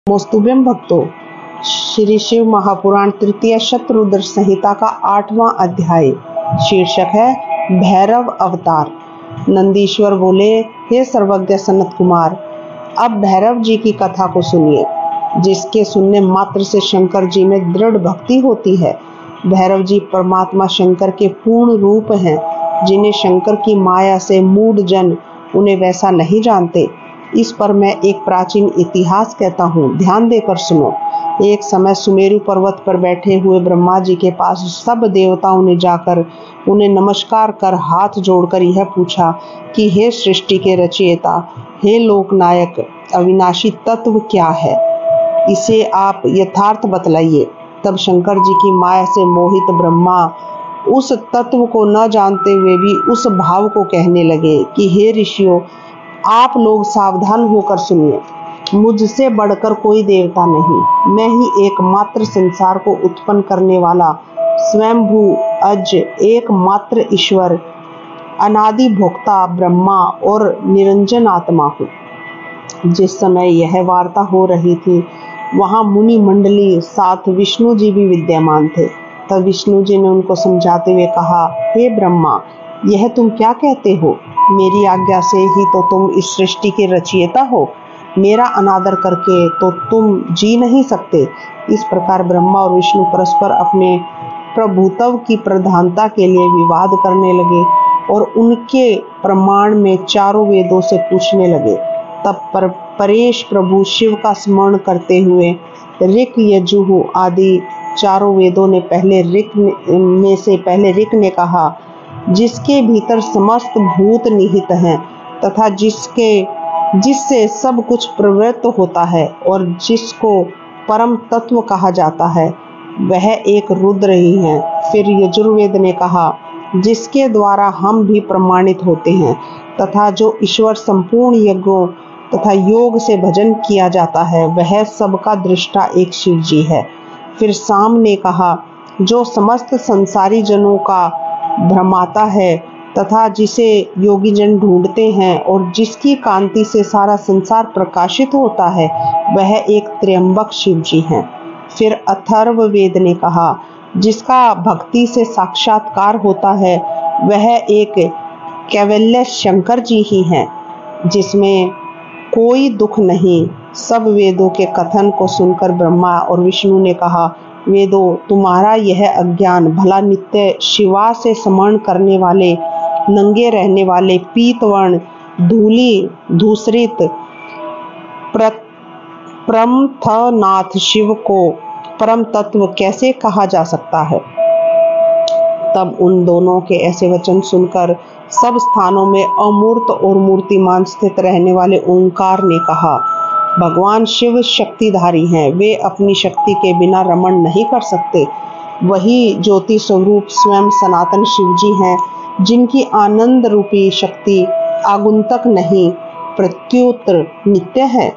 मोस्तुभ्यम भक्तों, श्री शिव महापुराण तृतीय शतरुद्र संहिता का 8वां अध्याय शीर्षक है भैरव अवतार। नंदीश्वर बोले, हे सर्वज्ञ सनत कुमार, अब भैरव जी की कथा को सुनिए, जिसके सुनने मात्र से शंकर जी में दृढ़ भक्ति होती है। भैरव जी परमात्मा शंकर के पूर्ण रूप हैं, जिन्हें शंकर की माया से मूढ़ जन उन्हें वैसा नहीं जानते। इस पर मैं एक प्राचीन इतिहास कहता हूँ, ध्यान देकर सुनो। एक समय सुमेरु पर्वत पर बैठे हुए ब्रह्मा जी के पास सब देवताओं ने जाकर उन्हें नमस्कार कर हाथ जोड़कर यह पूछा कि हे सृष्टि के रचयिता, हे लोकनायक, अविनाशी तत्व क्या है, इसे आप यथार्थ बतलाइए। तब शंकर जी की माया से मोहित ब्रह्मा उस तत्व को न जानते हुए भी उस भाव को कहने लगे कि हे ऋषियों, आप लोग सावधान होकर सुनिए। मुझसे बढ़कर कोई देवता नहीं, मैं ही एकमात्र संसार को उत्पन्न करने वाला स्वयंभू अज एकमात्र ईश्वर, अनादि भोक्ता ब्रह्मा और निरंजन आत्मा हूँ। जिस समय यह वार्ता हो रही थी, वहां मुनि मंडली साथ विष्णु जी भी विद्यमान थे। तब विष्णु जी ने उनको समझाते हुए कहा, हे ब्रह्मा, यह तुम क्या कहते हो? मेरी आज्ञा से ही तो तुम इस सृष्टि के रचयिता हो, मेरा अनादर करके तो तुम जी नहीं सकते। इस प्रकार ब्रह्मा और विष्णु परस्पर अपने प्रभुत्व की प्रधानता के लिए विवाद करने लगे और उनके प्रमाण में चारों वेदों से पूछने लगे। तब परेश प्रभु शिव का स्मरण करते हुए ऋक, यजुः आदि चारों वेदों ने पहले ऋक ने कहा, जिसके भीतर समस्त भूत निहित हैं तथा जिससे सब कुछ प्रवृत्त होता है और जिसको परम तत्व कहा जाता है, वह एक रुद्र ही है। फिर यजुर्वेद ने कहा, जिसके द्वारा हम भी प्रमाणित होते हैं तथा जो ईश्वर संपूर्ण यज्ञों तथा योग से भजन किया जाता है, वह सबका दृष्टा एक शिव जी है। फिर साम ने कहा, जो समस्त संसारी जनों का भ्रमाता है तथा जिसे योगी जन ढूंढते हैं और जिसकी कांति से सारा संसार प्रकाशित होता है, वह एक त्र्यंबक शिव जी हैं। फिर अथर्व वेद ने कहा, जिसका भक्ति से साक्षात्कार होता है, वह एक कैवल्य शंकर जी ही हैं, जिसमें कोई दुख नहीं। सब वेदों के कथन को सुनकर ब्रह्मा और विष्णु ने कहा, वेदों, तुम्हारा यह अज्ञान भला नित्य शिवा से स्मरण करने वाले, नंगे रहने वाले, पीतवर्ण, धूली धूसरित प्रमथनाथ शिव को परम तत्व कैसे कहा जा सकता है? तब उन दोनों के ऐसे वचन सुनकर सब स्थानों में अमूर्त और मूर्तिमान स्थित रहने वाले ओंकार ने कहा, भगवान शिव शक्तिधारी हैं, वे अपनी शक्ति के बिना रमण नहीं कर सकते। वही ज्योति स्वरूप स्वयं सनातन शिव जी हैं, जिनकी आनंद रूपी शक्ति आगुंतक नहीं, प्रत्युत नित्य है।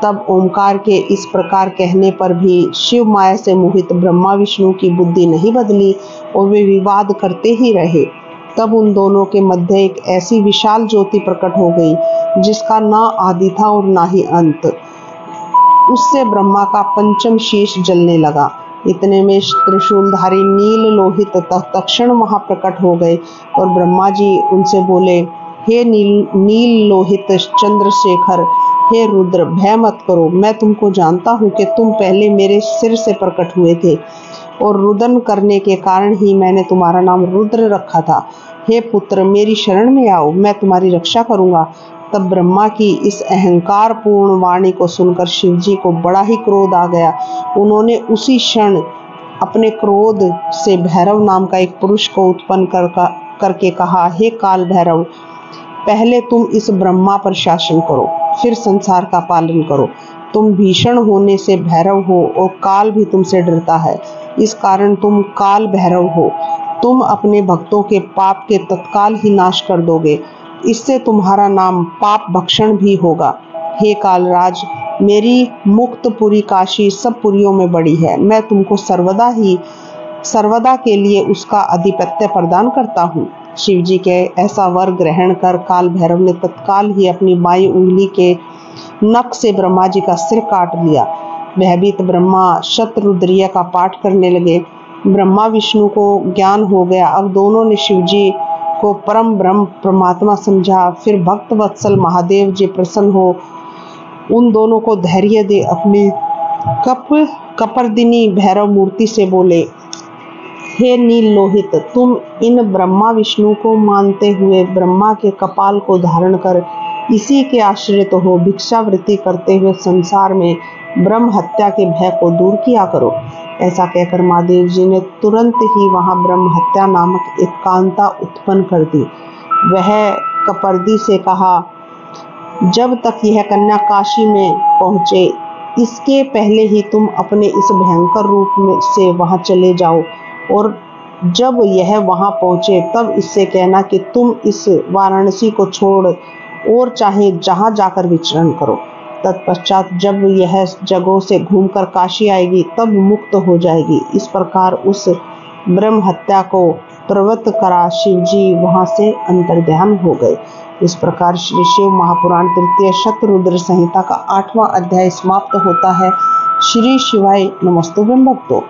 तब ओंकार के इस प्रकार कहने पर भी शिव माया से मोहित ब्रह्मा विष्णु की बुद्धि नहीं बदली और वे विवाद करते ही रहे। तब उन दोनों के मध्य एक ऐसी विशाल ज्योति प्रकट हो गई, जिसका ना आदि था और ना ही अंत। उससे ब्रह्मा का पंचम शीश जलने लगा। इतने में त्रिशूलधारी नील लोहित तत्क्षण वहां प्रकट हो गए और ब्रह्मा जी उनसे बोले, हे नील लोहित चंद्रशेखर, हे रुद्र, भय मत करो। मैं तुमको जानता हूँ कि तुम पहले मेरे सिर से प्रकट हुए थे और रुदन करने के कारण ही मैंने तुम्हारा नाम रुद्र रखा था। हे पुत्र, मेरी शरण में आओ, मैं तुम्हारी रक्षा करूंगा। तब ब्रह्मा की इस अहंकार पूर्ण वाणी को सुनकर शिव जी को बड़ा ही क्रोध आ गया। उन्होंने उसी क्षण अपने क्रोध से भैरव नाम का एक पुरुष को उत्पन्न करके कहा, हे काल भैरव, पहले तुम इस ब्रह्मा पर शासन करो, फिर संसार का पालन करो। तुम भीषण होने से भैरव हो और काल भी तुमसे डरता है, इस कारण तुम काल भैरव हो। तुम अपने भक्तों के पाप के तत्काल ही नाश कर दोगे, इससे तुम्हारा नाम पाप भक्षण भी होगा। हे कालराज, मेरी मुक्तपुरी काशी सब पुरियों में बड़ी है। मैं तुमको सर्वदा के लिए उसका आधिपत्य प्रदान करता हूँ। शिवजी के ऐसा वर ग्रहण कर काल भैरव ने तत्काल ही अपनी बाईं उंगली के नख से ब्रह्मा जी का सिर काट लिया। भयभीत ब्रह्मा शतरुद्रीय का पाठ करने लगे। ब्रह्मा विष्णु को ज्ञान हो गया। अब दोनों ने शिव जी को परम ब्रह्म परमात्मा समझा। फिर भक्त वत्सल महादेव जी प्रसन्न हो उन दोनों को धैर्य दे अपनी कपर्दिनी भैरव मूर्ति से बोले, हे नील लोहित, तुम इन ब्रह्मा विष्णु को मानते हुए ब्रह्मा के कपाल को धारण कर इसी के आश्रित हो भिक्षावृत्ति करते हुए संसार में ब्रह्म हत्या के भय को दूर किया करो। ऐसा कहकर महादेव जी ने तुरंत ही वहां ब्रह्म हत्या नामक एक कांता उत्पन्न कर दी। वह कपर्दी से कहा, जब तक यह कन्या काशी में पहुंचे इसके पहले ही तुम अपने इस भयंकर रूप में से वहां चले जाओ, और जब यह वहां पहुंचे तब इससे कहना कि तुम इस वाराणसी को छोड़ और चाहे जहां जाकर विचरण करो। तत्पश्चात जब यह जगहों से घूमकर काशी आएगी तब मुक्त हो जाएगी। इस प्रकार उस ब्रह्म हत्या को प्रवृत्त करा शिव जी वहां से अंतर्ध्यान हो गए। इस प्रकार श्री शिव महापुराण तृतीय शतरुद्र संहिता का 8वां अध्याय समाप्त होता है। श्री शिवाय नमस्तुभ्यं भक्तों।